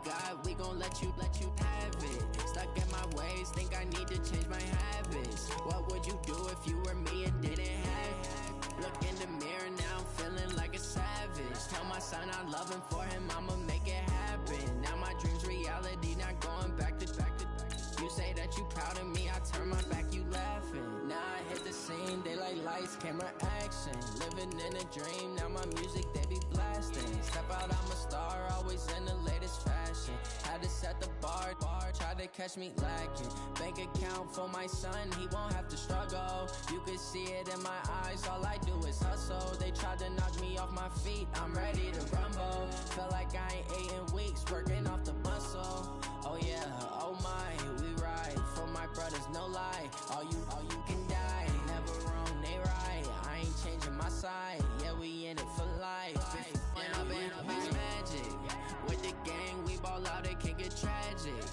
got, we gon' let you have it. Stuck in my ways, think I need to change my habits. What would you do if you were me and didn't have it? Look in the mirror, now I'm feeling like a savage. Tell my son I love him, for him I'ma make it happen. Now my dream's reality, not going back to. You say that you proud of me, I turn my back, you laughing. Now I hit the scene, they like lights, camera, action. Living in a dream, now my music they be blasting. Step out, I'm a star, always in the latest fashion. Had to set the bar, try to catch me lacking. Bank account for my son, he won't have to struggle. You can see it in my eyes, all I do is hustle. They tried to knock me off my feet, I'm ready to rumble. Feel like I ain't ate in weeks, working off the muscle. Oh yeah, oh my, we ride for my brothers, no lie. All you can die, never wrong, they right. I ain't changing my side, yeah, we in it for life. And I've been magic with the gang, we ball out, it can get tragic.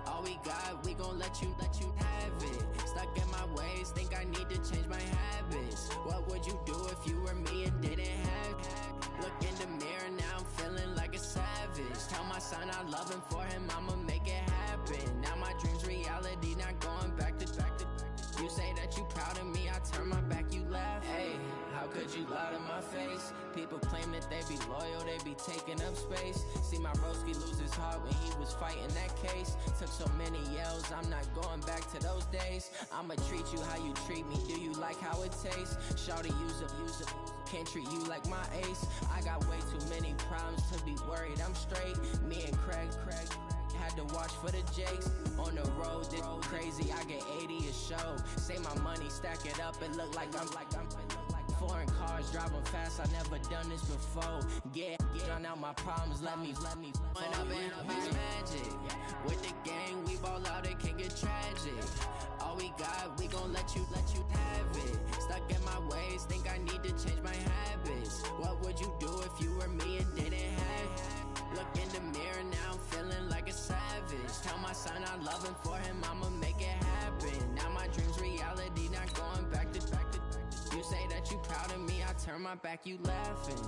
All we got, we gon' let you have it. Stuck in my ways, think I need to change my habits. What would you do if you were me and didn't have it? Look in the mirror, now I'm feeling like a savage. Tell my son I love him, for him I'ma make it happen. Now my dream's reality, not going back to. You say that you proud of me, I turn my back, you laugh. Hey, how could you lie to my face? People claim that they be loyal, they be taking up space. See my broski lose his heart when he was fighting that case. Took so many yells, I'm not going back to those days. I'ma treat you how you treat me, do you like how it tastes? Shawty, use up, can't treat you like my ace. I got way too many problems to be worried, I'm straight. Me and Craig had to watch for the Jakes. On the road, this crazy, I get 80 a show. Say my money, stack it up, it look like I'm foreign cars, driving fast, I never done this before. Get drown out my problems, let me When I've been magic with the gang, we ball out, it can get tragic. All we got, we gon' let you have it. Stuck in my ways, think I need to change my habits. What would you do if you were me and didn't have it? Look in the mirror, now I'm feeling like a savage. Tell my son I love him, for him I'ma make it happen. Now my dream's reality, not going back to. You say that you proud of me, I turn my back, you laughing.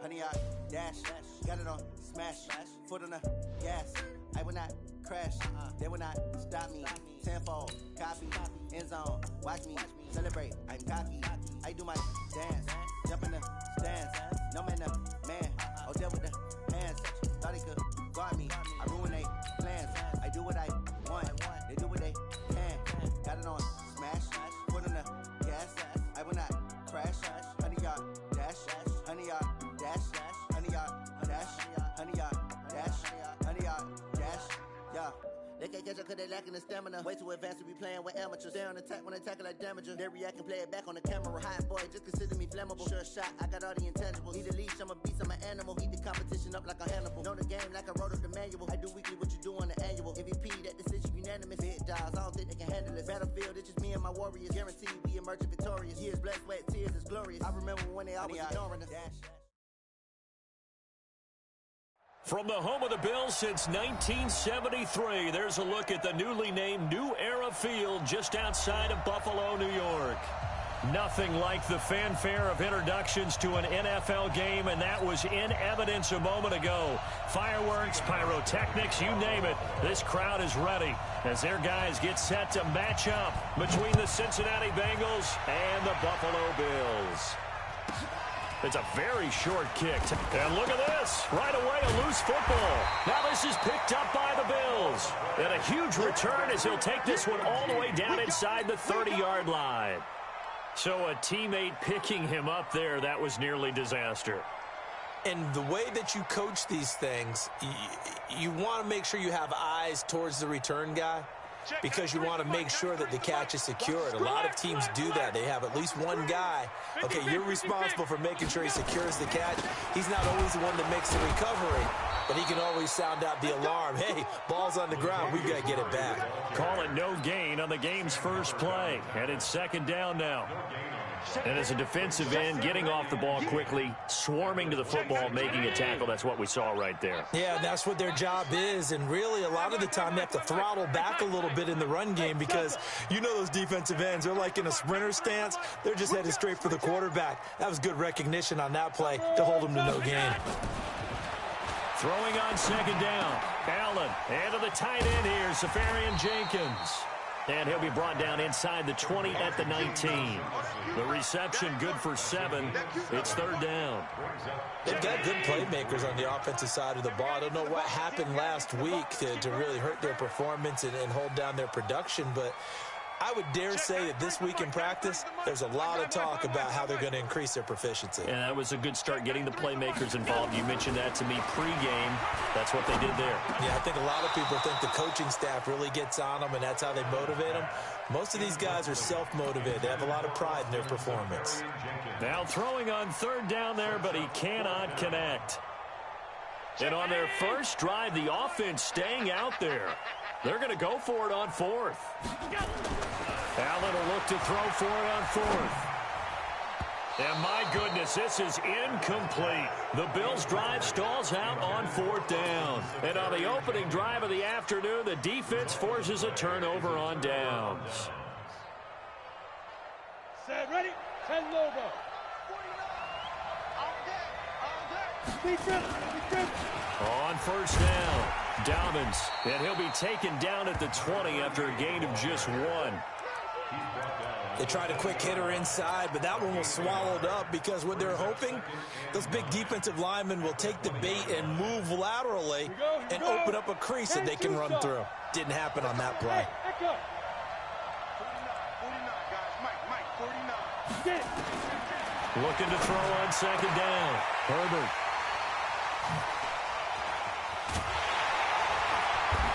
Honey, I dash, got it on smash, foot on the gas. I will not crash, they will not stop me. Tenfold, copy, end zone, watch me celebrate. I'm cocky, I do my dance, jump in the stands. No man, the man, oh there with the hands. Thought he could guard me, I ruin they plans. I do what I want, they do what they can. Got it on smash, foot on the gas. I will not crash, honey, y'all dash, honey, y'all dash, honey, y'all dash, honey, y'all dash, honey, y'all dash, yeah. They can't catch up cause they lacking the stamina. Way too advanced to be playing with amateurs. Stay on attack when they tackle like damager. They react and play it back on the camera. Hot boy, just consider me flammable. Sure shot, I got all the intangibles. Need a leash, I'm a beast, I'm an animal. Eat the competition up like a Hannibal. Know the game like I wrote up the manual. I do weekly what you do on the annual. MVP, that decision unanimous. Big dials, I don't think they can handle it. Battlefield, it's just me and my warriors. Guaranteed we emerge victorious. Years, blood, sweat, tears, it's glorious. I remember when they always ignoring us. From the home of the Bills since 1973, there's a look at the newly named New Era Field just outside of Buffalo, New York. Nothing like the fanfare of introductions to an NFL game, and that was in evidence a moment ago. Fireworks, pyrotechnics, you name it. This crowd is ready as their guys get set to match up between the Cincinnati Bengals and the Buffalo Bills. It's a very short kick. And look at this. Right away, a loose football. Now this is picked up by the Bills. And a huge return as he'll take this one all the way down inside the 30-yard line. So a teammate picking him up there, that was nearly disaster. And the way that you coach these things, you want to make sure you have eyes towards the return guy, because you want to make sure that the catch is secured. A lot of teams do that. They have at least one guy. Okay, you're responsible for making sure he secures the catch. He's not always the one that makes the recovery, but he can always sound out the alarm. Hey, ball's on the ground. We've got to get it back. Call it no gain on the game's first play. And it's second down now. And as a defensive end, getting off the ball quickly, swarming to the football, making a tackle, that's what we saw right there. Yeah, that's what their job is. And really, a lot of the time, they have to throttle back a little bit in the run game because you know those defensive ends, they're like in a sprinter stance. They're just headed straight for the quarterback. That was good recognition on that play to hold them to no gain. Throwing on second down. Allen, and to the tight end here, Safarian Jenkins. And he'll be brought down inside the 20 at the 19. The reception good for 7. It's third down. They've got good playmakers on the offensive side of the ball. I don't know what happened last week to really hurt their performance and hold down their production, but I would dare say that this week in practice, there's a lot of talk about how they're going to increase their proficiency. And that was a good start, getting the playmakers involved. You mentioned that to me pregame. That's what they did there. Yeah, I think a lot of people think the coaching staff really gets on them, and that's how they motivate them. Most of these guys are self-motivated. They have a lot of pride in their performance. Now throwing on third down there, but he cannot connect. And on their first drive, the offense staying out there. They're going to go for it on fourth. Allen will look to throw for it on fourth. And my goodness, this is incomplete. The Bills' drive stalls out on fourth down. And on the opening drive of the afternoon, the defense forces a turnover on downs. Set, ready, 10 logo. On first down, Dobbins, and he'll be taken down at the 20 after a gain of just 1. They tried a quick hitter inside, but that one was swallowed up because what they're hoping, those big defensive linemen will take the bait and move laterally and open up a crease that they can run through. Didn't happen on that play. Looking to throw on second down. Herbert.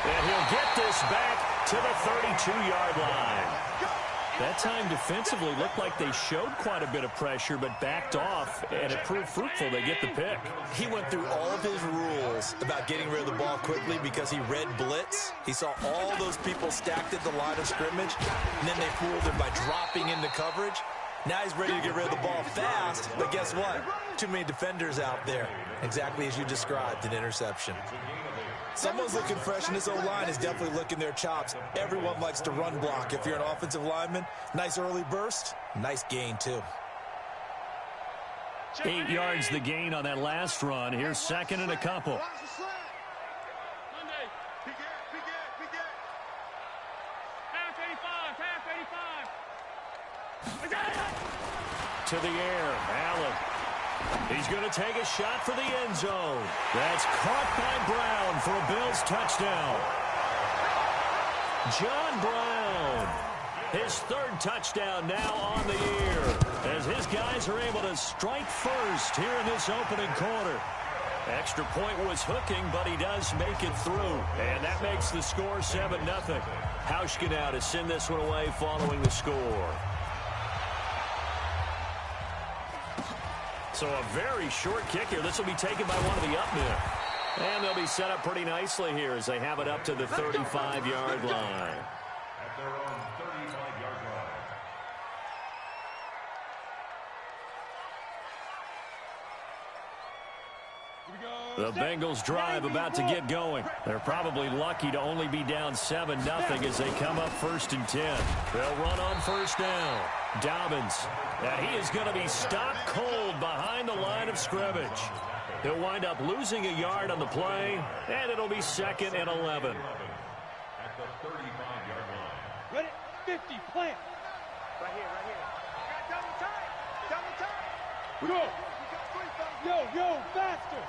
And he'll get this back to the 32-yard line. That time defensively looked like they showed quite a bit of pressure but backed off, and it proved fruitful. They get the pick. He went through all of his rules about getting rid of the ball quickly because he read blitz. He saw all those people stacked at the line of scrimmage, and then they fooled him by dropping into coverage. Now he's ready to get rid of the ball fast, but guess what? Too many defenders out there. Exactly as you described, an interception. Someone's looking fresh, and this O-line is definitely licking their chops. Everyone likes to run block. If you're an offensive lineman, nice early burst, nice gain, too. 8 yards the gain on that last run. Here's second and a couple. To the air, Allen. He's going to take a shot for the end zone. That's caught by Brown for a Bills touchdown. John Brown, his third touchdown now on the year, as his guys are able to strike first here in this opening quarter. Extra point was hooking, but he does make it through, and that makes the score 7-0. Hauschka now to send this one away following the score. So a very short kick here. This will be taken by one of the up men. And they'll be set up pretty nicely here as they have it up to the 35-yard line. At their own 35-yard line. The Bengals drive about to get going. They're probably lucky to only be down 7-0 as they come up 1st and 10. They'll run on first down. Dobbins. And he is going to be stopped cold behind the line of scrimmage. He'll wind up losing a yard on the play, and it'll be 2nd and 11. At the 35-yard line. Ready, 50, plant. Right here, right here. Double time. Go. Yo, faster.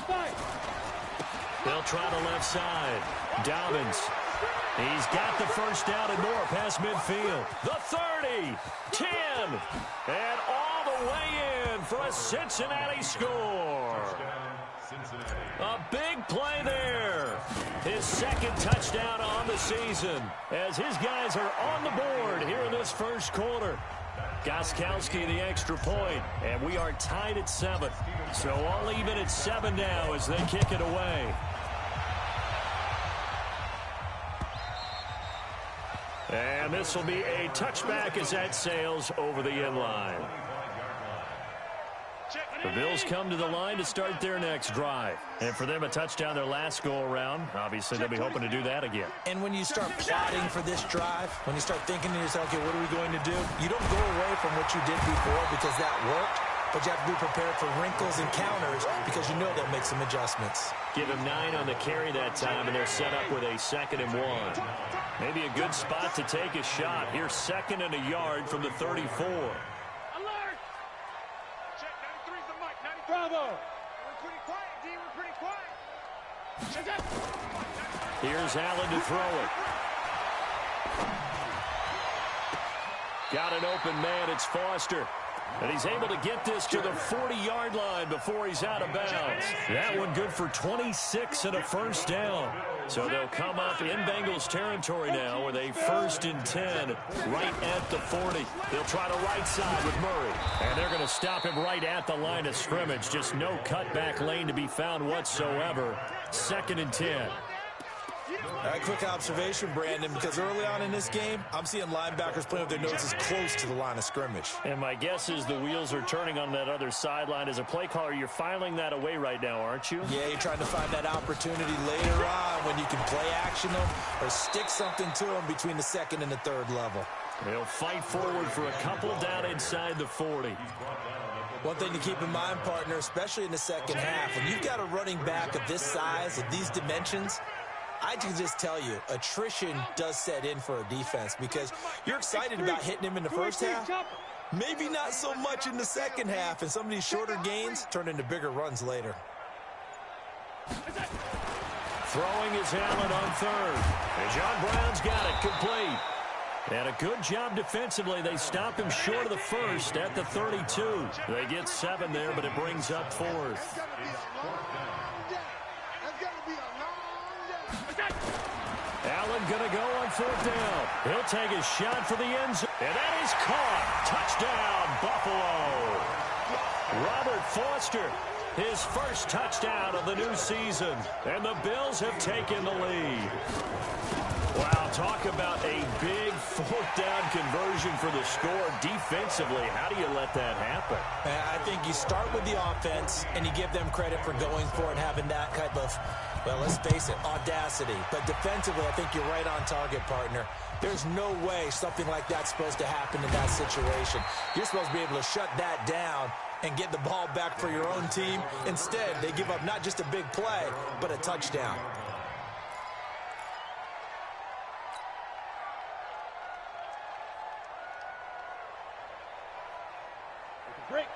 Fight. They'll try the left side. Dobbins. He's got the first down and more past midfield. The 30, 10, and all the way in for a Cincinnati score. A big play there. His second touchdown on the season as his guys are on the board here in this first quarter. Gostkowski the extra point, and we are tied at 7. So all even at 7 now as they kick it away. And this will be a touchback as that sails over the end line. The Bills come to the line to start their next drive. And for them, a touchdown their last go-around. Obviously, they'll be hoping to do that again. And when you start plotting for this drive, when you start thinking to yourself, okay, what are we going to do? You don't go away from what you did before because that worked, but you have to be prepared for wrinkles and counters because you know they'll make some adjustments. Give them 9 on the carry that time, and they're set up with a 2nd and 1. Maybe a good spot to take a shot. Here's 2nd and a yard from the 34. Bravo! We're pretty quiet, D. We're pretty quiet. Here's Allen to throw it. Got an open man. It's Foster. And he's able to get this to the 40-yard line before he's out of bounds. That one good for 26 and a first down. So they'll come up in Bengals territory now with a 1st and 10 right at the 40. They'll try to right side with Murray. And they're going to stop him right at the line of scrimmage. Just no cutback lane to be found whatsoever. 2nd and 10. All right, quick observation, Brandon, because early on in this game, I'm seeing linebackers playing with their noses close to the line of scrimmage. And my guess is the wheels are turning on that other sideline. As a play caller, you're filing that away right now, aren't you? Yeah, you're trying to find that opportunity later on when you can play action them or stick something to them between the 2nd and the 3rd level. They'll fight forward for a couple down inside the 40. One thing to keep in mind, partner, especially in the second half, when you've got a running back of this size, of these dimensions, I can just tell you, attrition does set in for a defense because you're excited about hitting him in the first half. Maybe not so much in the second half, and some of these shorter gains turn into bigger runs later. Throwing is Allen on 3rd. And John Brown's got it complete. And a good job defensively. They stop him short of the 1st at the 32. They get 7 there, but it brings up 4th. Allen going to go on 4th down. He'll take a shot for the end zone. And that is caught. Touchdown, Buffalo. Robert Foster, his first touchdown of the new season. And the Bills have taken the lead. Wow, talk about a big 4th down conversion for the score. Defensively, how do you let that happen? I think you start with the offense, and you give them credit for going for it, having that type of, well, let's face it, audacity. But defensively, I think you're right on target, partner. There's no way something like that's supposed to happen in that situation. You're supposed to be able to shut that down and get the ball back for your own team. Instead, they give up not just a big play, but a touchdown.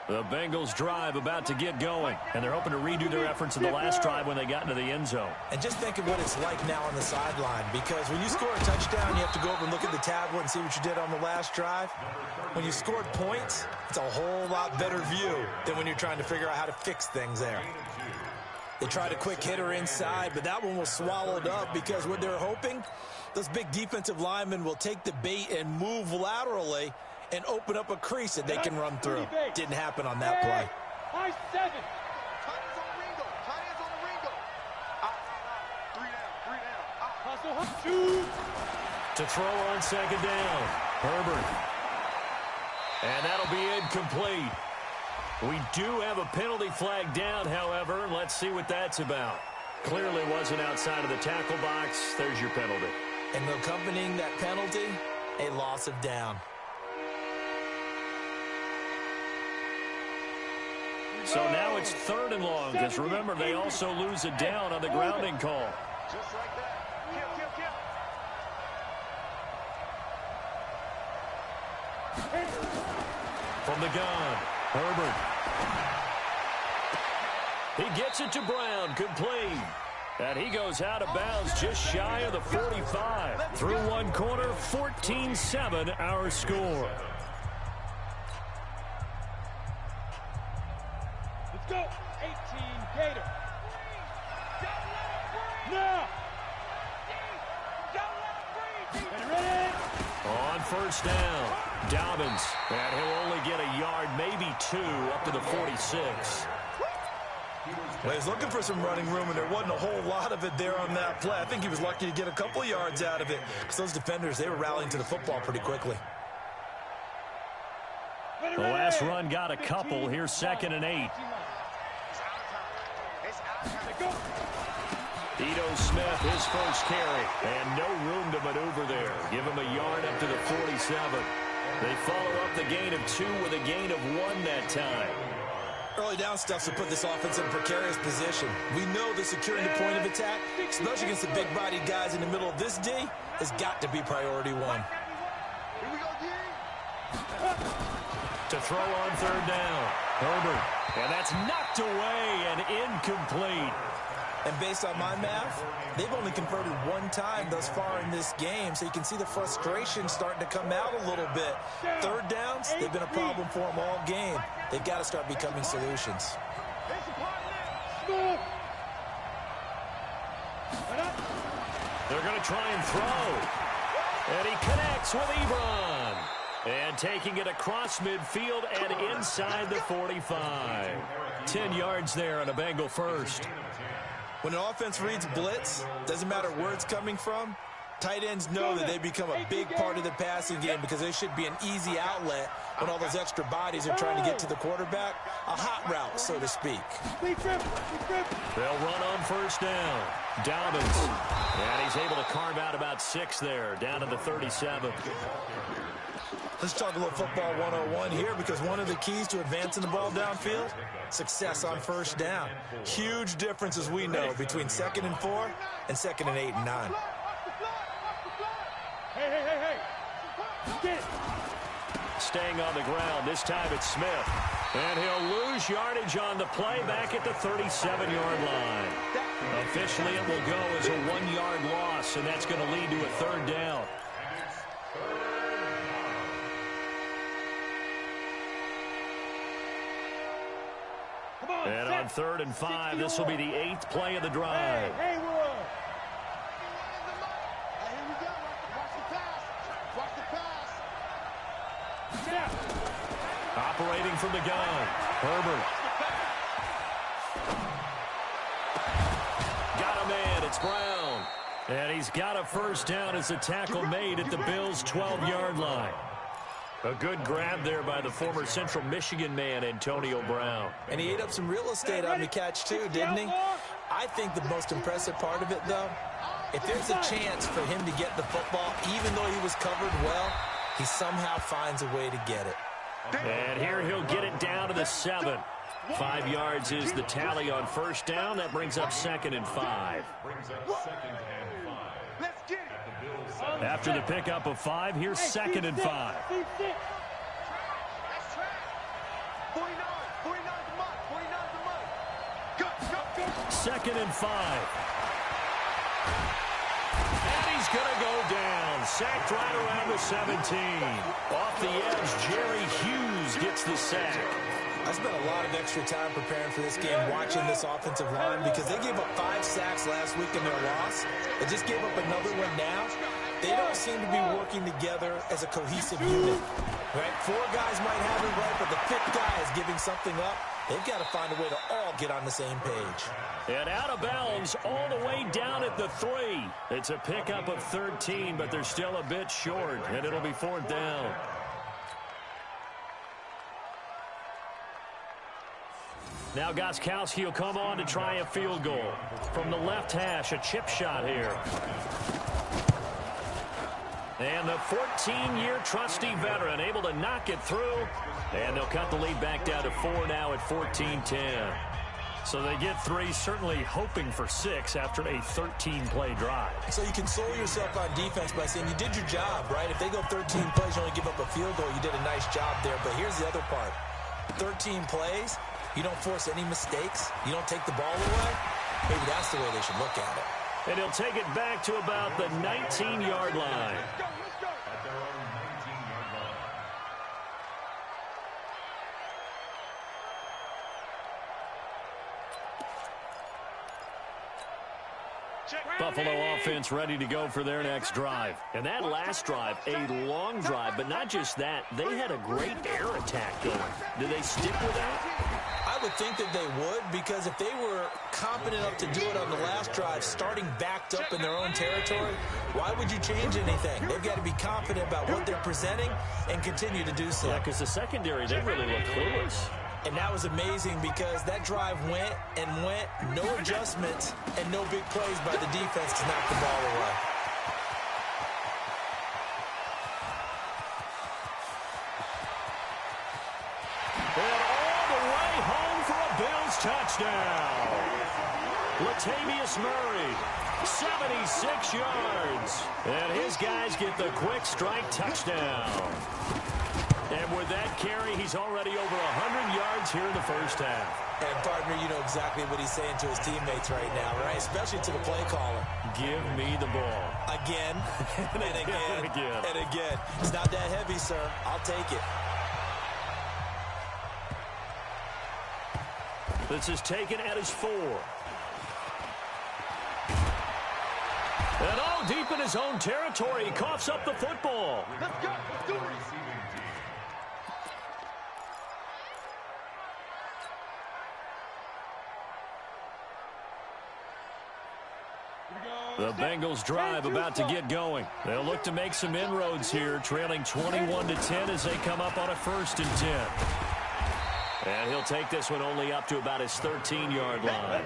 The Bengals drive about to get going, and they're hoping to redo their efforts in the last drive when they got into the end zone. And just think of what it's like now on the sideline, because when you score a touchdown, you have to go over and look at the tablet and see what you did on the last drive. When you scored points, it's a whole lot better view than when you're trying to figure out how to fix things there. They tried a quick hitter inside, but that one was swallowed up because what they're hoping, those big defensive linemen will take the bait and move laterally and open up a crease that they can run through. Didn't happen on that play. High 7. To throw on 2nd down, Herbert. And that'll be incomplete. We do have a penalty flag down, however. Let's see what that's about. Clearly wasn't outside of the tackle box. There's your penalty. And accompanying that penalty, a loss of down. So now it's 3rd and long, because remember, they also lose a down on the grounding call. Just like that. Kill. From the gun, Herbert. He gets it to Brown, complete. And he goes out of bounds just shy of the 45. Through one quarter, 14-7 our score. Let's go. 18 Gator. Now. Don't let him breathe. Ready? On 1st down. Dobbins, and he'll only get a yard, maybe 2, up to the 46. Well, he was looking for some running room, and there wasn't a whole lot of it there on that play. I think he was lucky to get a couple of yards out of it, because those defenders, they were rallying to the football pretty quickly. The last run got a couple. Here's 2nd and 8. Ito Smith, his first carry, and no room to maneuver there. Give him a yard up to the 47. They follow up the gain of 2 with a gain of 1 that time. Early down stuff to put this offense in a precarious position. We know the securing the point of attack, especially against the big-bodied guys in the middle of this D, has got to be priority 1. To throw on 3rd down. Herbert, and that's knocked away and incomplete. And based on my math, they've only converted 1 time thus far in this game, so you can see the frustration starting to come out a little bit. 3rd downs, they've been a problem for them all game. They've got to start becoming solutions. They're going to try and throw. And he connects with Ebron. And taking it across midfield and inside the 45. 10 yards there on a Bengal first. When an offense reads blitz, doesn't matter where it's coming from, tight ends know that they become a big part of the passing game because they should be an easy outlet when all those extra bodies are trying to get to the quarterback. A hot route, so to speak. They'll run on 1st down. Dobbins. And he's able to carve out about 6 there, down to the 37. Let's talk a little football 101 here, because one of the keys to advancing the ball downfield, success on 1st down. Huge difference, as we know, between 2nd and 4 and 2nd and 8 and 9. Hey. Get it. Staying on the ground. This time it's Smith. And he'll lose yardage on the play back at the 37-yard line. Officially, it will go as a 1-yard loss, and that's going to lead to a 3rd down. And on 3rd and 5, this will be the 8th play of the drive. Hey, here we go. Watch the pass. Operating from the gun. Herbert. Got a man. It's Brown. And he's got a 1st down as a tackle made at the Bills' 12-yard line. A good grab there by the former Central Michigan man, Antonio Brown. And he ate up some real estate on the catch, too, didn't he? I think the most impressive part of it, though, if there's a chance for him to get the football, even though he was covered well, he somehow finds a way to get it. And here he'll get it down to the 7. 5 yards is the tally on 1st down. That brings up 2nd and 5. Let's get it. After the pickup of 5, here's 2nd and 5. 2nd and 5. And he's going to go down. Sacked right around the 17. Off the edge, Jerry Hughes gets the sack. I spent a lot of extra time preparing for this game, watching this offensive line, because they gave up 5 sacks last week in their loss. They just gave up another one now. They don't seem to be working together as a cohesive unit. Right? 4 guys might have it right, but the 5th guy is giving something up. They've got to find a way to all get on the same page. And out of bounds all the way down at the 3. It's a pickup of 13, but they're still a bit short, and it'll be 4th down. Now Gostkowski will come on to try a field goal. From the left hash, a chip shot here. And the 14-year trusty veteran able to knock it through. And they'll cut the lead back down to 4 now at 14-10. So they get 3, certainly hoping for 6 after a 13-play drive. So you console yourself on defense by saying you did your job, right? If they go 13 plays, you only give up a field goal, you did a nice job there. But here's the other part. 13 plays, you don't force any mistakes, you don't take the ball away. Maybe that's the way they should look at it. And he'll take it back to about the 19-yard line. Buffalo offense ready to go for their next drive. And that last drive, a long drive, but not just that. They had a great air attack going. Do they stick with that? I would think that they would, because if they were competent enough to do it on the last drive, starting backed up in their own territory, why would you change anything? They've got to be confident about what they're presenting and continue to do so. Yeah, because the secondary, they really look clueless. And that was amazing because that drive went and went, no adjustments, and no big plays by the defense to knock the ball away. And all the way home for a Bills touchdown. Latavius Murray, 76 yards. And his guys get the quick strike touchdown. And with that carry, he's already over 100 yards here in the first half. And, partner, you know exactly what he's saying to his teammates right now, right? Especially to the play caller. Give me the ball. Again, and again, and again. and again. It's not that heavy, sir. I'll take it. This is taken at his 4. And all deep in his own territory, he coughs up the football. Let's go. Let's do it. The Bengals drive about to get going. They'll look to make some inroads here, trailing 21-10 as they come up on a 1st and 10. And he'll take this one only up to about his 13-yard line.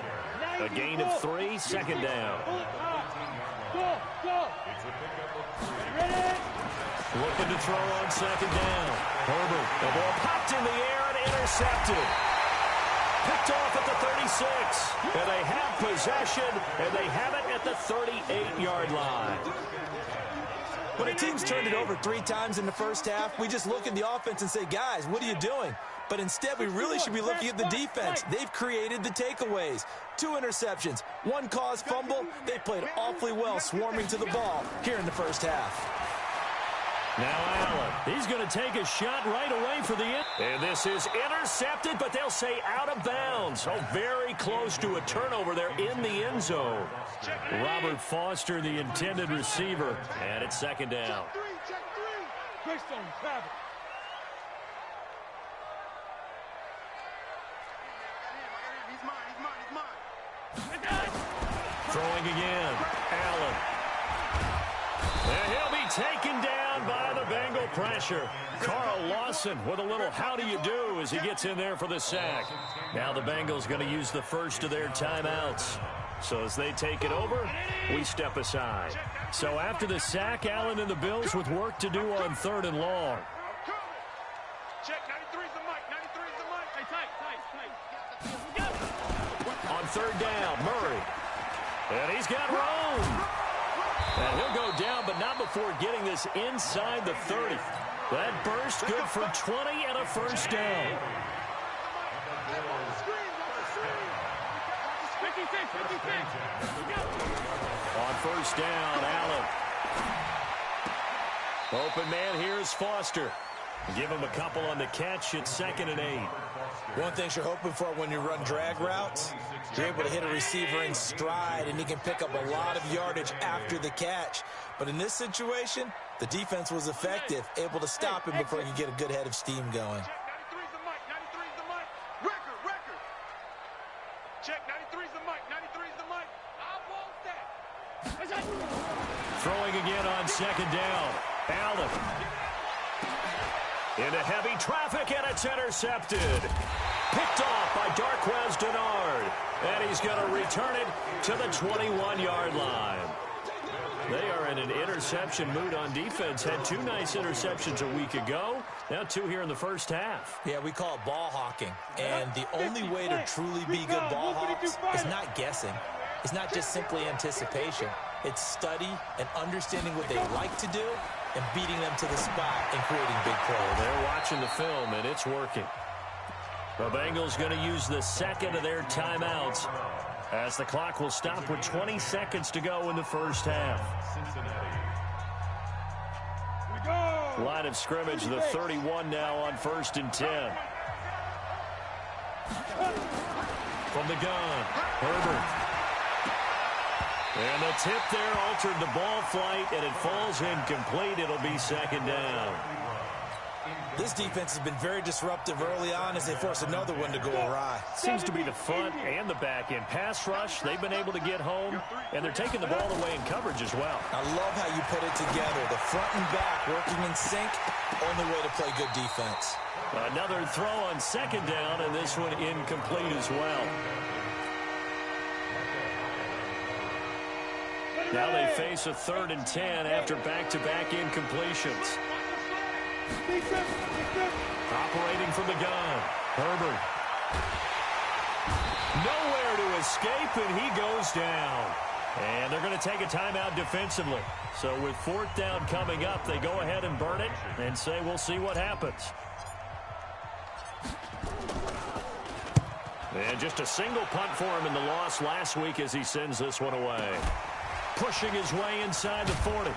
A gain of 3, second down. Looking to throw on second down. Herbert, the ball popped in the air and intercepted. Picked off at the 36. And they have possession, and they have it at the 38-yard line. When a team's turned it over 3 times in the first half, we just look at the offense and say, guys, what are you doing? But instead, we really should be looking at the defense. They've created the takeaways. 2 interceptions, 1 caused fumble. They played awfully well swarming to the ball here in the first half. Now Allen, he's going to take a shot right away for the end. And this is intercepted, but they'll say out of bounds. So very close to a turnover there in the end zone. Robert Foster, the intended receiver, and it's second down. Check 3. Greystone, grab it. Throwing again, Allen. And he'll be taken down by the Bengal pressure. Carl Lawson with a little how do you do as he gets in there for the sack. Now the Bengals going to use the first of their timeouts. So as they take it over, we step aside. So after the sack, Allen and the Bills with work to do on 3rd and long. Check, 93's the mic, 93's the mic. Hey, tight. On 3rd down, Murray. And he's got room. And he'll go down, but not before getting this inside the 30. That burst good for 20 and a first down. On 1st down, Allen. Open man, here's Foster. Give him a couple on the catch at 2nd and 8. One thing you're hoping for when you run drag routes, you're able to hit a receiver in stride, and he can pick up a lot of yardage after the catch. But in this situation, the defense was effective, able to stop him before he could get a good head of steam going. Check, 93's the mic, 93's the mic. Record. Check, 93's the mic, 93's the mic. I want that. Throwing again on 2nd down. Allen. Into heavy traffic, and it's intercepted. Picked off by Darquez Denard. And he's going to return it to the 21-yard line. They are in an interception mood on defense. Had 2 nice interceptions a week ago. Now 2 here in the first half. Yeah, we call it ball hawking. And the only way to truly be good ball hawks is not guessing. It's not just simply anticipation. It's study and understanding what they like to do and beating them to the spot and creating big plays. They're watching the film, and it's working. The Bengals going to use the second of their timeouts as the clock will stop with 20 seconds to go in the first half. Line of scrimmage, the 31 now on 1st and 10. From the gun, Herbert. And the tip there altered the ball flight, and it falls incomplete. It'll be second down. This defense has been very disruptive early on as they force another one to go awry. Seems to be the front and the back end. Pass rush, they've been able to get home, and they're taking the ball away in coverage as well. I love how you put it together. The front and back working in sync, only way to play good defense. Another throw on second down, and this one incomplete as well. Now they face a 3rd and 10 after back-to-back incompletions. Operating from the gun, Herbert. Nowhere to escape, and he goes down. And they're going to take a timeout defensively. So with 4th down coming up, they go ahead and burn it and say we'll see what happens. And just a single punt for him in the loss last week as he sends this one away. Pushing his way inside the 40.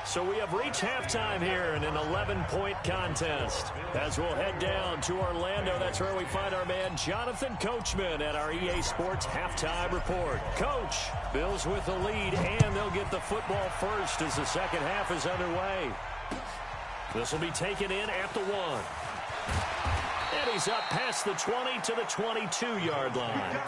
So we have reached halftime here in an 11-point contest. As we'll head down to Orlando, that's where we find our man Jonathan Coachman at our EA Sports Halftime Report. Coach, Bills with the lead, and they'll get the football first as the second half is underway. This will be taken in at the 1. And he's up past the 20 to the 22-yard line.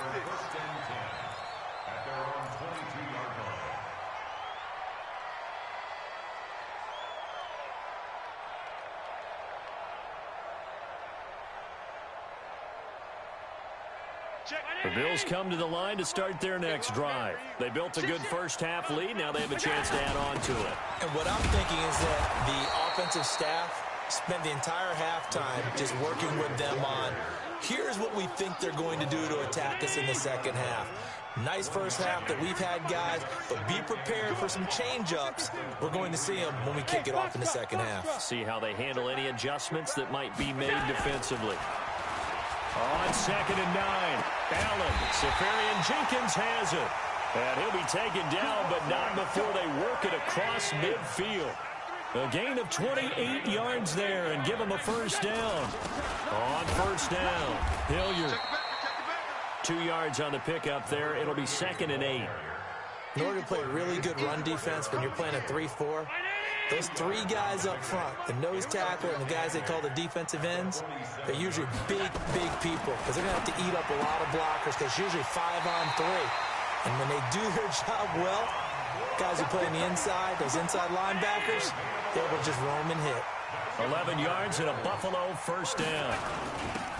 The Bills come to the line to start their next drive. They built a good first-half lead. Now they have a chance to add on to it. And what I'm thinking is that the offensive staff spent the entire halftime just working with them on, here's what we think they're going to do to attack us in the second half. Nice first half that we've had, guys, but be prepared for some change-ups. We're going to see them when we kick it off in the second half. See how they handle any adjustments that might be made defensively. On 2nd and 9, Allen, Safarian Jenkins has it. And he'll be taken down, but not before they work it across midfield. A gain of 28 yards there and give him a first down. On 1st down, Hilliard. 2 yards on the pickup there. It'll be 2nd and 8. In order to play really good run defense when you're playing a 3-4, those 3 guys up front, the nose tackle and the guys they call the defensive ends, they're usually big people because they're going to have to eat up a lot of blockers because it's usually 5-on-3. And when they do their job well, guys who play on the inside, those inside linebackers, they will just roam and hit. 11 yards and a Buffalo first down.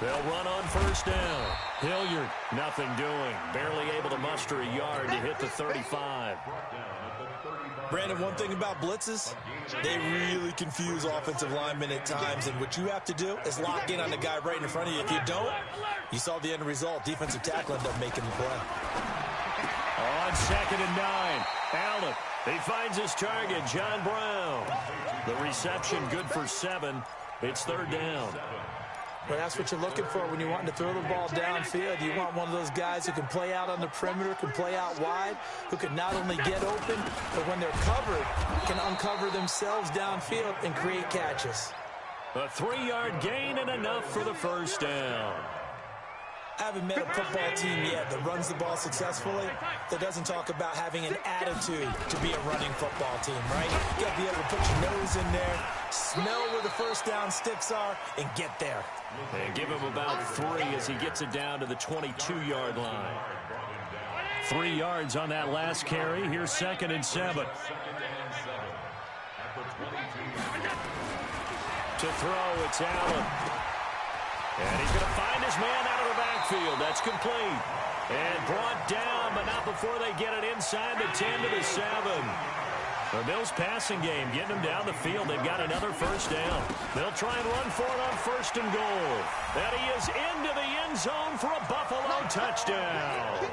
They'll run on 1st down. Hilliard, nothing doing. Barely able to muster a yard to hit the 35. Brandon, one thing about blitzes, they really confuse offensive linemen at times, and what you have to do is lock in on the guy right in front of you. If you don't, you saw the end result. Defensive tackle ended up making the play. On 2nd and 9, Allen. He finds his target, John Brown. The reception good for 7. It's 3rd down. Well, that's what you're looking for when you're wanting to throw the ball downfield. You want one of those guys who can play out on the perimeter, can play out wide, who can not only get open, but when they're covered, can uncover themselves downfield and create catches. A 3-yard gain and enough for the first down. I haven't met a football team yet that runs the ball successfully that doesn't talk about having an attitude to be a running football team, right? You got to be able to put your nose in there, smell where the first down sticks are, and get there. And give him about 3 as he gets it down to the 22-yard line. 3 yards on that last carry. Here's 2nd and 7. To throw, it's Allen. And he's going to find his man out of the backfield. That's complete. And brought down, but not before they get it inside the 10 to the 7. The Bills passing game, getting them down the field. They've got another first down. They'll try and run for it on 1st and goal. And he is into the end zone for a Buffalo touchdown.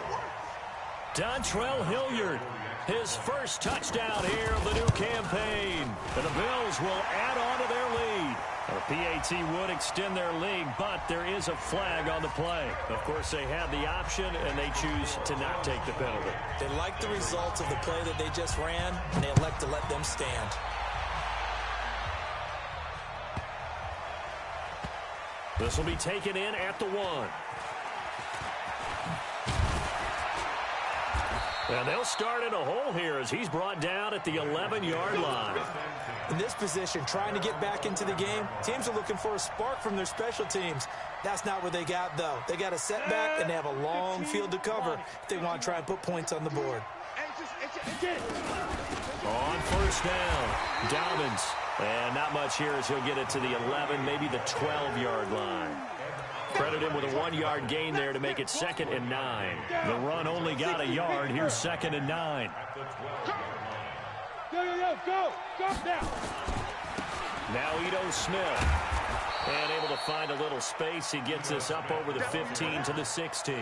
Dontrell Hilliard, his first touchdown here of the new campaign. And the Bills will add on to their lead. The PAT would extend their lead, but there is a flag on the play. Of course, they have the option, and they choose to not take the penalty. They like the results of the play that they just ran, and they elect to let them stand. This will be taken in at the 1. And they'll start in a hole here as he's brought down at the 11-yard line. In this position, trying to get back into the game, teams are looking for a spark from their special teams. That's not what they got, though. They got a setback, and they have a long field to cover if they want to try and put points on the board. On first down, Dobbins. And not much here as he'll get it to the 11, maybe the 12-yard line. Credit him with a 1-yard gain there to make it 2nd and 9. The run only got a yard. Here's 2nd and 9. Go now. Now Ito Smith. And able to find a little space. He gets this up over the 15 to the 16.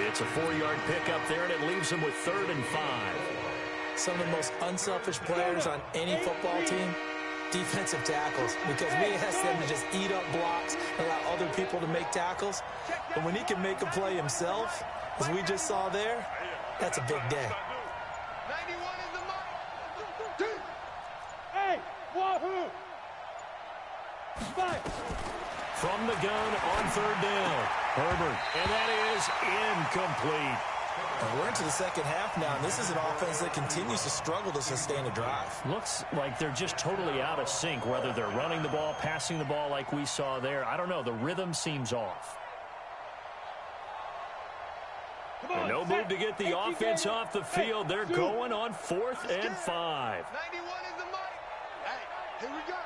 It's a 4-yard pickup there, and it leaves him with 3rd and 5. Some of the most unselfish players on any football team, defensive tackles, because we ask them to just eat up blocks and allow other people to make tackles. But when he can make a play himself, as we just saw there, that's a big day. 91 in the mark. Hey, wahoo! Five. From the gun on 3rd down, Herbert. And that is incomplete. We're into the second half now, and this is an offense that continues to struggle to sustain a drive. Looks like they're just totally out of sync, whether they're running the ball, passing the ball like we saw there. I don't know. The rhythm seems off. And no move to get the offense off the field. They're going on 4th and 5. 91 is the mark. Hey, here we go.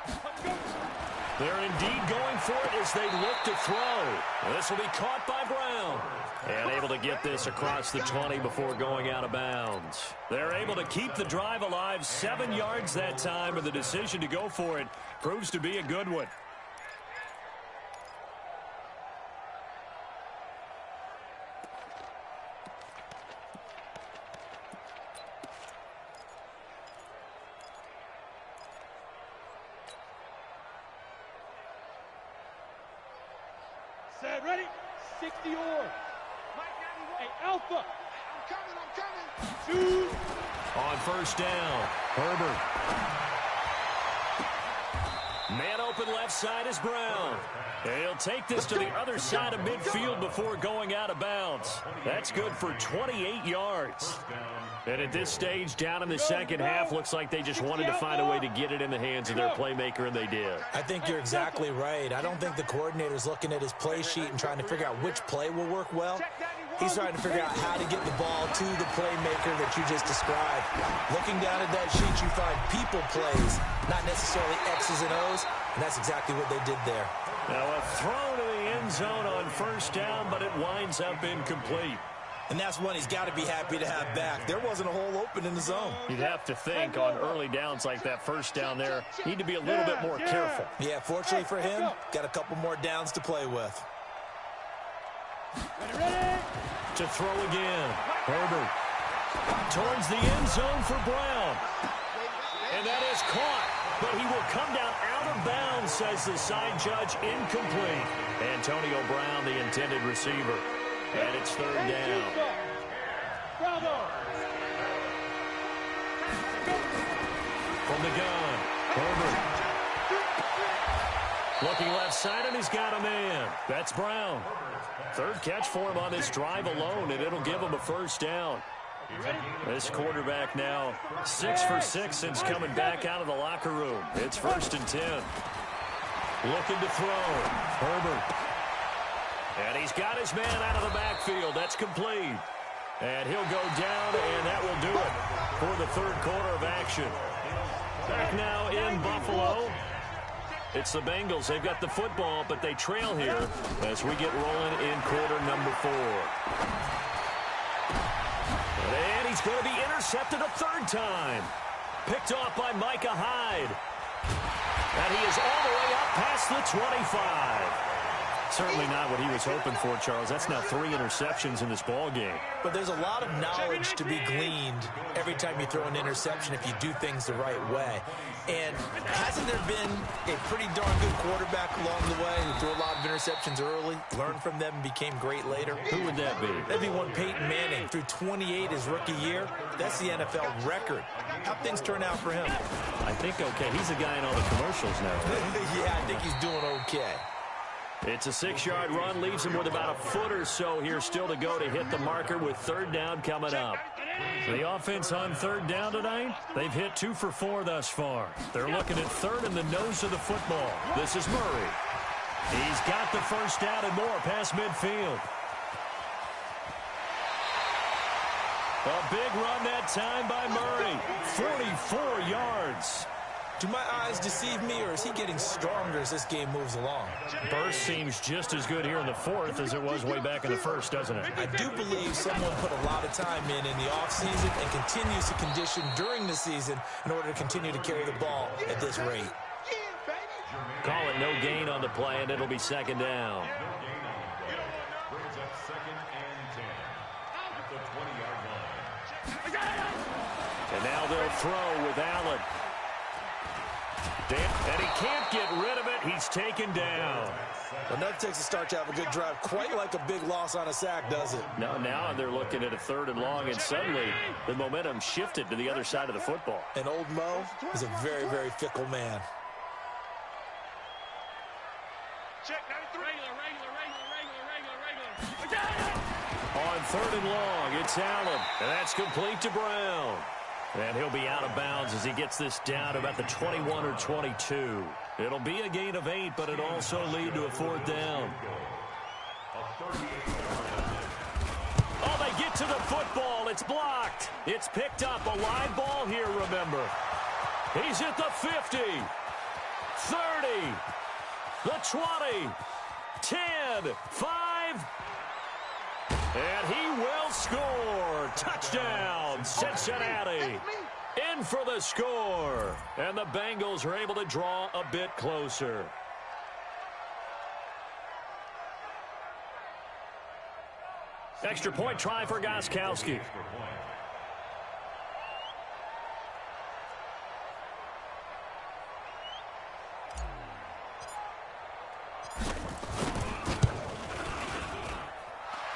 They're indeed going for it as they look to throw. This will be caught by Brown. And able to get this across the 20 before going out of bounds. They're able to keep the drive alive, 7 yards that time, and the decision to go for it proves to be a good one. Set, ready? 60 or. Hey, Alpha. I'm coming. 2. On first down, Herbert. Man open left side is Brown. He'll take this to the other side of midfield before going out of bounds. That's good for 28 yards. And at this stage, down in the second half, looks like they just wanted to find a way to get it in the hands of their playmaker, and they did. I think you're exactly right. I don't think the coordinator's looking at his play sheet and trying to figure out which play will work well. He's trying to figure out how to get the ball to the playmaker that you just described. Looking down at that sheet, you find people plays, not necessarily X's and O's, and that's exactly what they did there. Now a throw to the end zone on first down, but it winds up incomplete. And that's one he's got to be happy to have back. There wasn't a hole open in the zone. You'd have to think on early downs like that first down there, need to be a little bit more careful. Yeah, fortunately for him, got a couple more downs to play with. Ready? To throw again, Herbert towards the end zone for Brown. And that is caught, but he will come down out of bounds, says the side judge, incomplete. Antonio Brown, the intended receiver. And it's 3rd down. Bravo. From the gun, Herbert. Looking left side, and he's got a man. That's Brown. 3rd catch for him on this drive alone, and it'll give him a first down. This quarterback now 6 for 6 since coming back out of the locker room. It's 1st and 10. Looking to throw. Herbert. And he's got his man out of the backfield. That's complete. And he'll go down, and that will do it for the 3rd quarter of action. Back now in Buffalo. It's the Bengals. They've got the football, but they trail here as we get rolling in quarter number 4. And he's going to be intercepted a 3rd time. Picked off by Micah Hyde. And he is all the way up past the 25. Certainly not what he was hoping for, Charles. That's now 3 interceptions in this ball game. But there's a lot of knowledge to be gleaned every time you throw an interception if you do things the right way. And hasn't there been a pretty darn good quarterback along the way who threw a lot of interceptions early, learned from them, and became great later? Who would that be? That'd be one Peyton Manning. Threw 28 his rookie year. That's the NFL record. How'd things turn out for him? I think okay. He's a guy in all the commercials now. Right? Yeah, I think he's doing okay. It's a 6-yard run, leaves him with about a foot or so here still to go to hit the marker with third down coming up. The offense on third down tonight, they've hit 2 for 4 thus far. They're looking at third in the nose of the football. This is Murray. He's got the first down and more past midfield. A big run that time by Murray. 44 yards. Do my eyes deceive me, or is he getting stronger as this game moves along? Burst seems just as good here in the fourth as it was way back in the first, doesn't it? I do believe someone put a lot of time in the offseason and continues to condition during the season in order to continue to carry the ball at this rate. Call it no gain on the play, and it'll be second down. Brings up 2nd and 10 at the 20-yard line. And now they'll throw with Allen. And he can't get rid of it. He's taken down. Well, nothing takes a start to have a good drive quite like a big loss on a sack, does it? No, now they're looking at a 3rd and long, and suddenly the momentum shifted to the other side of the football. And old Mo is a very, very fickle man. Check 93. Regular. On 3rd and long, it's Allen, and that's complete to Brown. And he'll be out of bounds as he gets this down to about the 21 or 22. It'll be a gain of 8, but it'll also lead to a 4th down. Oh, they get to the football. It's blocked. It's picked up. A live ball here, remember. He's at the 50, 30, the 20, 10, 5. And he will score. Touchdown, Cincinnati. In for the score. And the Bengals are able to draw a bit closer. Extra point try for Gostkowski.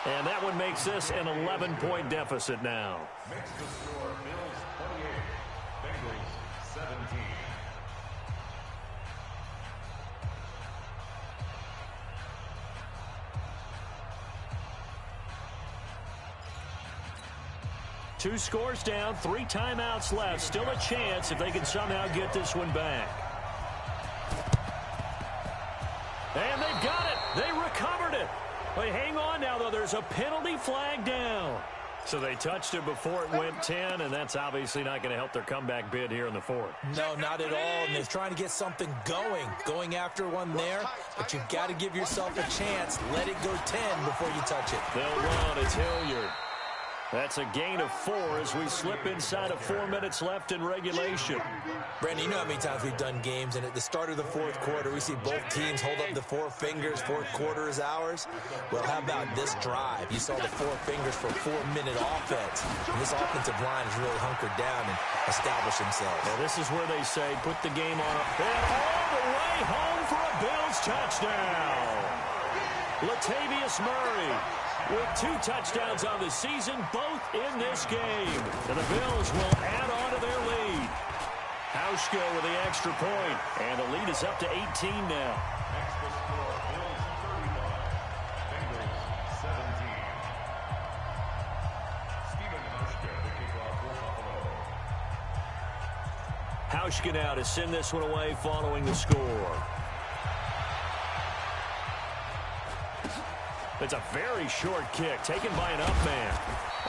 And that one makes this an 11-point deficit now. Makes the score Bills 28, Bengals 17. Two scores down, 3 timeouts left. Still a chance if they can somehow get this one back. And they've got it. They recovered it. They hang on now, though. There's a penalty flag down. So they touched it before it went 10, and that's obviously not going to help their comeback bid here in the fourth. No, not at all. And they're trying to get something going after one there. But you've got to give yourself a chance. Let it go 10 before you touch it. They'll run. It's Hilliard. That's a gain of 4 as we slip inside of 4 minutes left in regulation. Brandon, you know how many times we've done games, and at the start of the fourth quarter, we see both teams hold up the 4 fingers, fourth quarter is ours. Well, how about this drive? You saw the 4 fingers for 4-minute offense. And this offensive line has really hunkered down and established themselves. Well, this is where they say put the game on and all the way home for a Bills touchdown. Latavius Murray with 2 touchdowns on the season, both in this game. And the Bills will add on to their lead. Hauschka with the extra point, and the lead is up to 18 now. Makes the score Bills 35, Bengals 17. Stephen Hauschka, the kickoff for Buffalo. Hauschka now to send this one away following the score. It's a very short kick taken by an up man.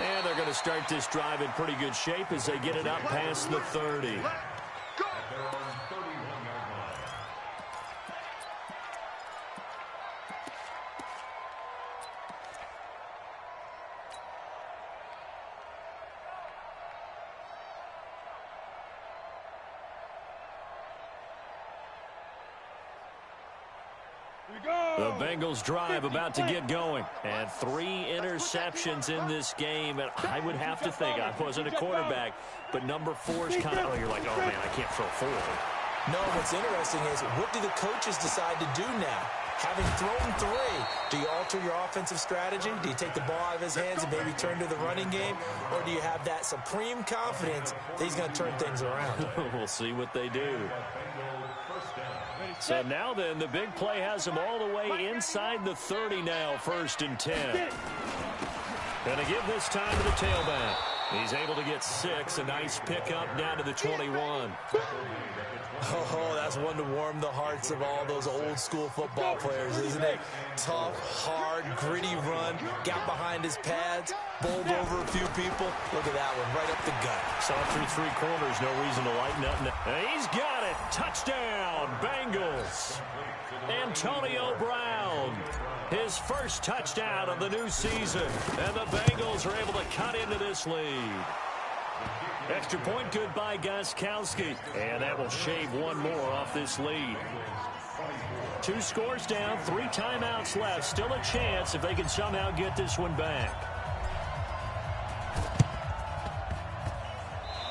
And they're going to start this drive in pretty good shape as they get it up past the 30. At their own 31-yard line. The Bengals drive about to get going. And 3 interceptions in this game. And I would have to think, I wasn't a quarterback, but number 4 is kind of, oh, you're like, oh, man, I can't throw 4. No, what's interesting is what do the coaches decide to do now? Having thrown 3, do you alter your offensive strategy? Do you take the ball out of his hands and maybe turn to the running game? Or do you have that supreme confidence that he's going to turn things around? We'll see what they do. Bengal first down. So now then, the big play has him all the way inside the 30 now, 1st and 10. Gonna give this time to the tailback. He's able to get 6. A nice pickup down to the 21. Oh, that's one to warm the hearts of all those old-school football players, isn't it? Tough, hard, gritty run, got behind his pads, bowled over a few people. Look at that one, right up the gut. Saw through 3 corners, no reason to lighten up. And he's got it. Touchdown, Bengals. Antonio Brown, his first touchdown of the new season. And the Bengals are able to cut into this lead. Extra point good by Gostkowski. And that will shave one more off this lead. 2 scores down, 3 timeouts left. Still a chance if they can somehow get this one back.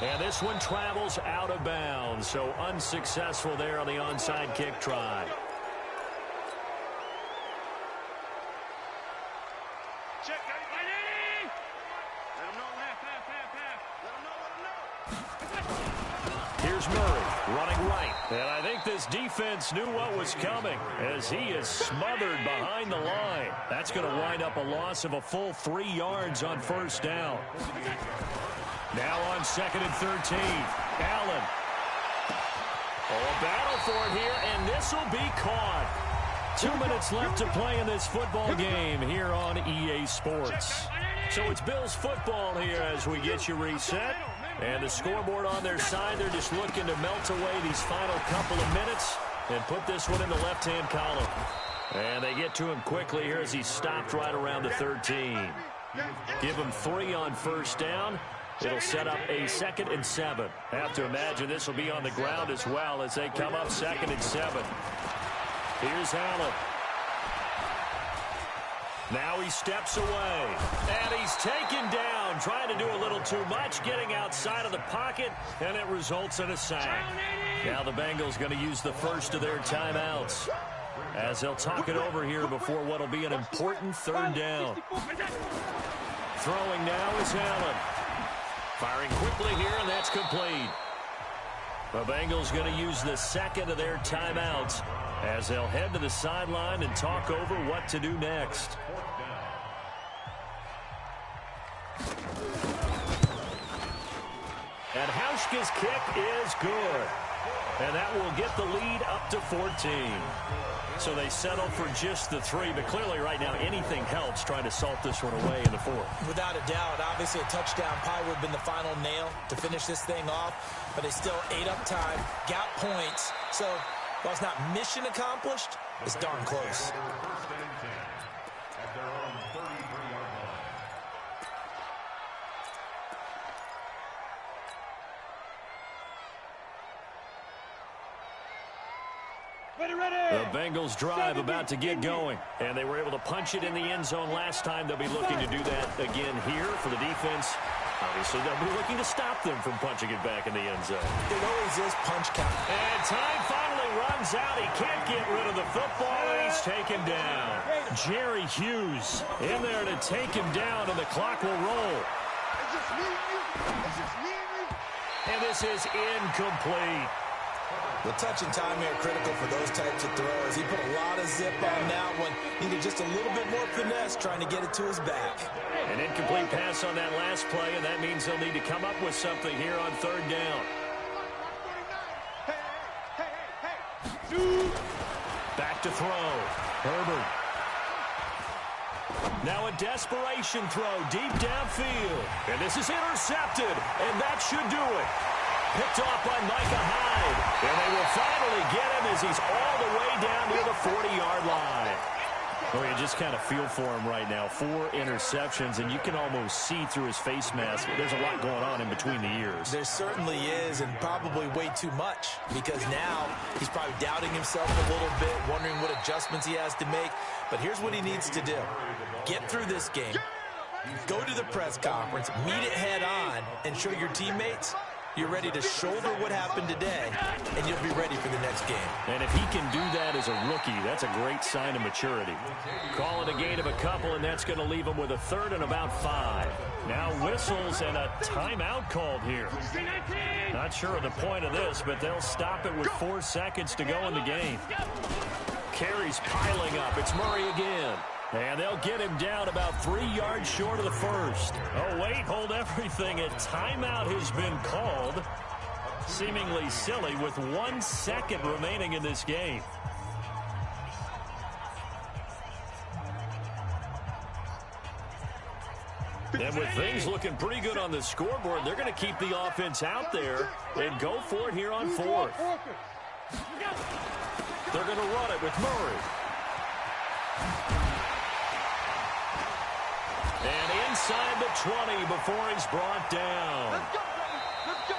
And this one travels out of bounds. So unsuccessful there on the onside kick try. Check, ready? Let him know, half. Let him know. Here's Murray running right. And I think this defense knew what was coming as he is smothered behind the line. That's going to wind up a loss of a full 3 yards on 1st down. Now on 2nd and 13. Allen. Oh, a battle for it here, and this will be caught. 2 minutes left to play in this football game here on EA Sports. So it's Bills football here as we get you reset. And the scoreboard on their side, they're just looking to melt away these final couple of minutes and put this one in the left-hand column. And they get to him quickly here as he stopped right around the 13. Give him 3 on 1st down. It'll set up a 2nd and 7. Have to imagine this will be on the ground as well as they come up 2nd and 7. Here's Allen. Now he steps away. And he's taken down, trying to do a little too much, getting outside of the pocket, and it results in a sack. Now the Bengals going to use the first of their timeouts as they'll talk it over here before what will be an important 3rd down. Throwing now is Allen. Firing quickly here, and that's complete. The Bengals going to use the 2nd of their timeouts as they'll head to the sideline and talk over what to do next. And Hauschka's kick is good. And that will get the lead up to 14. So they settle for just the 3, but clearly right now anything helps trying to salt this one away in the 4th. Without a doubt, obviously a touchdown probably would have been the final nail to finish this thing off, but they still ate up time, got points, so while it's not mission accomplished, it's darn close. The Bengals drive about to get going, and they were able to punch it in the end zone last time. They'll be looking to do that again here for the defense. Obviously, they'll be looking to stop them from punching it back in the end zone. It always is punch count. And time finally runs out. He can't get rid of the football, and he's taken down. Jerry Hughes in there to take him down, and the clock will roll. It's just me and you. It's just me and you. And this is incomplete. The touch and time here critical for those types of throws. He put a lot of zip on that one. Needed just a little bit more finesse trying to get it to his back. An incomplete pass on that last play, and that means they'll need to come up with something here on 3rd down. Back to throw. Herbert. Now a desperation throw deep downfield. And this is intercepted, and that should do it. Picked off by Micah Hyde. And they will finally get him as he's all the way down near the 40-yard line. Oh, you just kind of feel for him right now. 4 interceptions, and you can almost see through his face mask. There's a lot going on in between the ears. There certainly is, and probably way too much, because now he's probably doubting himself a little bit, wondering what adjustments he has to make. But here's what he needs to do. Get through this game, go to the press conference, meet it head on, and show your teammates you're ready to shoulder what happened today, and you'll be ready for the next game. And if he can do that as a rookie, that's a great sign of maturity. Call it a gain of a couple, and that's going to leave him with a 3rd and about 5. Now whistles and a timeout called here. Not sure of the point of this, but they'll stop it with 4 seconds to go in the game. Carries piling up. It's Murray again. And they'll get him down about 3 yards short of the first. Oh, wait, hold everything. A timeout has been called. Seemingly silly with 1 second remaining in this game. And with things looking pretty good on the scoreboard, they're going to keep the offense out there and go for it here on 4th. They're going to run it with Murray. And inside the 20 before he's brought down. Let's go, baby. Let's go.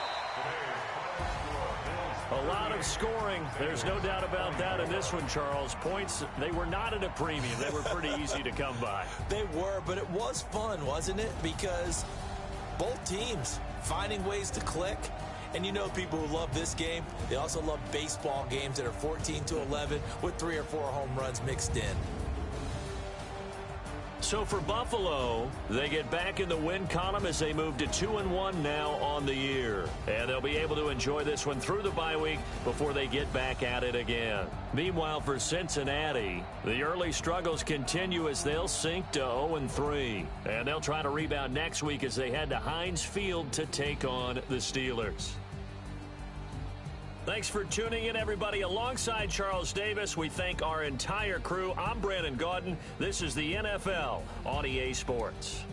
A lot of scoring. There's no doubt about that in this one, Charles. Points, they were not at a premium. They were pretty easy to come by. They were, but it was fun, wasn't it? Because both teams finding ways to click. And you know people who love this game, they also love baseball games that are 14-11 with 3 or 4 home runs mixed in. So for Buffalo, they get back in the win column as they move to 2-1 now on the year. And they'll be able to enjoy this one through the bye week before they get back at it again. Meanwhile, for Cincinnati, the early struggles continue as they'll sink to 0-3. And they'll try to rebound next week as they head to Heinz Field to take on the Steelers. Thanks for tuning in, everybody. Alongside Charles Davis, we thank our entire crew. I'm Brandon Gaudin. This is the NFL on EA Sports.